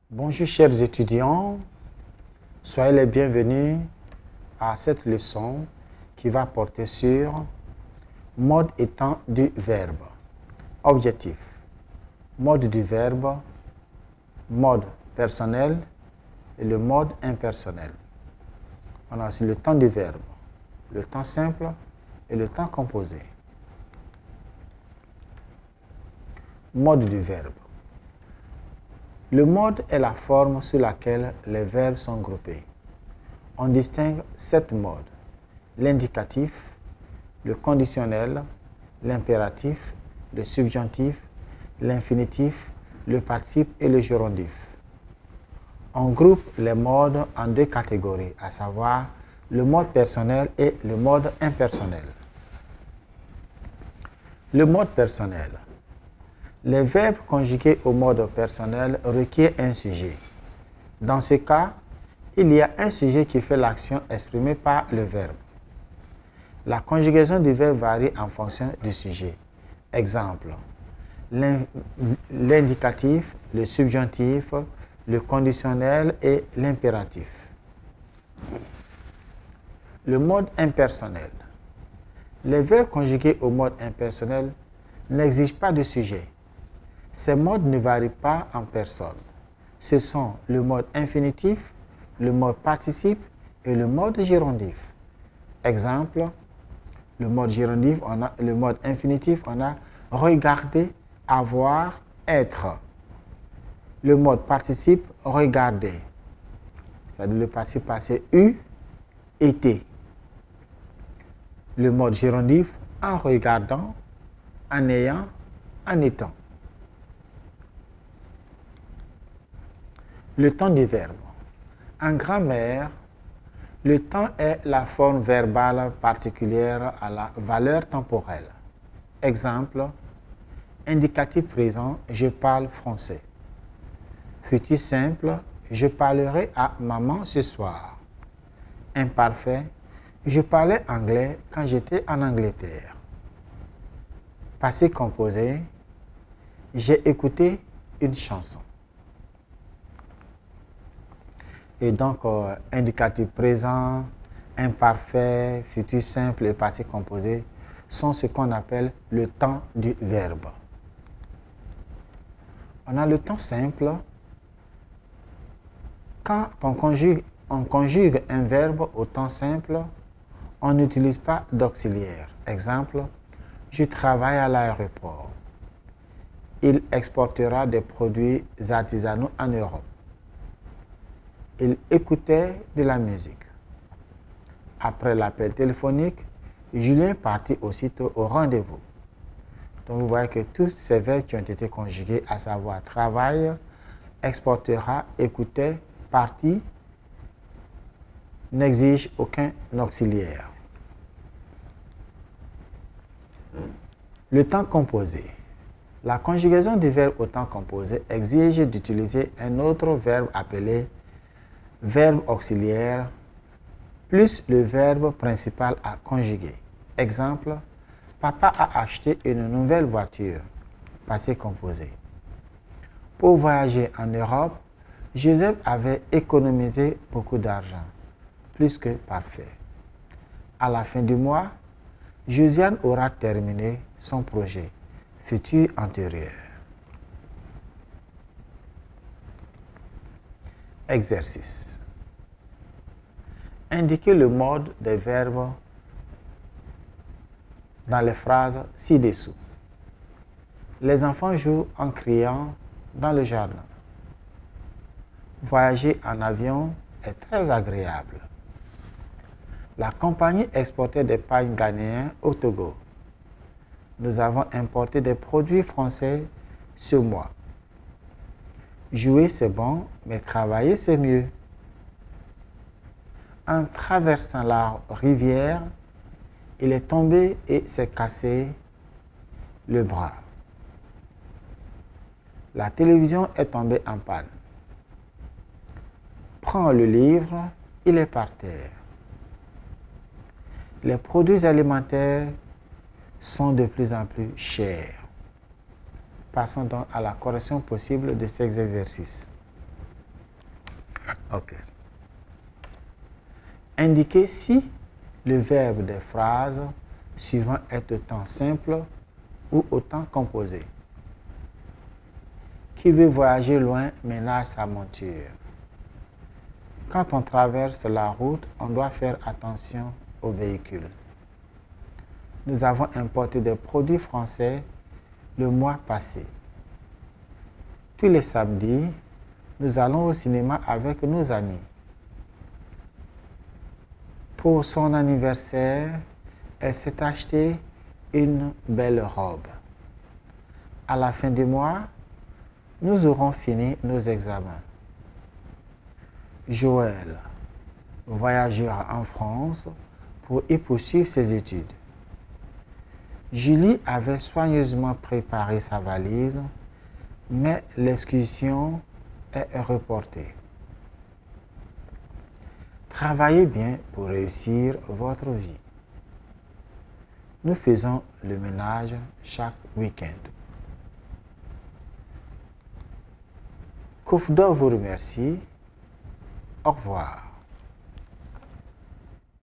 Bonjour chers étudiants, soyez les bienvenus à cette leçon qui va porter sur mode et temps du verbe. Objectif, mode du verbe, mode personnel et le mode impersonnel. On a aussi le temps du verbe, le temps simple et le temps composé. Mode du verbe. Le mode est la forme sous laquelle les verbes sont groupés. On distingue 7 modes: l'indicatif, le conditionnel, l'impératif, le subjonctif, l'infinitif, le participe et le gérondif. On groupe les modes en 2 catégories, à savoir le mode personnel et le mode impersonnel. Le mode personnel. Les verbes conjugués au mode personnel requièrent un sujet. Dans ce cas, il y a un sujet qui fait l'action exprimée par le verbe. La conjugaison du verbe varie en fonction du sujet. Exemple, l'indicatif, le subjonctif, le conditionnel et l'impératif. Le mode impersonnel. Les verbes conjugués au mode impersonnel n'exigent pas de sujet. Ces modes ne varient pas en personne. Ce sont le mode infinitif, le mode participe et le mode gérondif. Exemple, le mode gérondif, le mode infinitif, on a regarder, avoir, être. Le mode participe, regarder. C'est-à-dire le participe passé eu, été. Le mode gérondif, en regardant, en ayant, en étant. Le temps du verbe. En grammaire, le temps est la forme verbale particulière à la valeur temporelle. Exemple, indicatif présent, je parle français. Futur simple, je parlerai à maman ce soir. Imparfait, je parlais anglais quand j'étais en Angleterre. Passé composé, j'ai écouté une chanson. Et donc, indicatif présent, imparfait, futur simple et passé composé sont ce qu'on appelle le temps du verbe. On a le temps simple. Quand on conjugue un verbe au temps simple, on n'utilise pas d'auxiliaire. Exemple, je travaille à l'aéroport. Il exportera des produits artisanaux en Europe. Il écoutait de la musique. Après l'appel téléphonique, Julien partit aussitôt au rendez-vous. Donc vous voyez que tous ces verbes qui ont été conjugués, à savoir travaille, exportera, écoutait, partit, n'exigent aucun auxiliaire. Le temps composé. La conjugaison du verbe au temps composé exige d'utiliser un autre verbe appelé verbe auxiliaire plus le verbe principal à conjuguer. Exemple, papa a acheté une nouvelle voiture. Passé composé. Pour voyager en Europe, Joseph avait économisé beaucoup d'argent. Plus que parfait. À la fin du mois, Josiane aura terminé son projet. Futur antérieur. Exercice. Indiquez le mode des verbes dans les phrases ci-dessous. Les enfants jouent en criant dans le jardin. Voyager en avion est très agréable. La compagnie exportait des pagnes ghanéens au Togo. Nous avons importé des produits français ce mois. Jouer c'est bon, mais travailler c'est mieux. En traversant la rivière, il est tombé et s'est cassé le bras. La télévision est tombée en panne. Prends le livre, il est par terre. Les produits alimentaires sont de plus en plus chers. Passons donc à la correction possible de ces exercices. Ok. Indiquez si le verbe des phrases suivantes est au temps simple ou au temps composé. Qui veut voyager loin ménage sa monture. Quand on traverse la route, on doit faire attention aux véhicules. Nous avons importé des produits français le mois passé. Tous les samedis, nous allons au cinéma avec nos amis. Pour son anniversaire, elle s'est acheté une belle robe. À la fin du mois, nous aurons fini nos examens. Joël voyagera en France pour y poursuivre ses études. Julie avait soigneusement préparé sa valise, mais l'excursion est reportée. Travaillez bien pour réussir votre vie. Nous faisons le ménage chaque week-end. Koufdor vous remercie. Au revoir.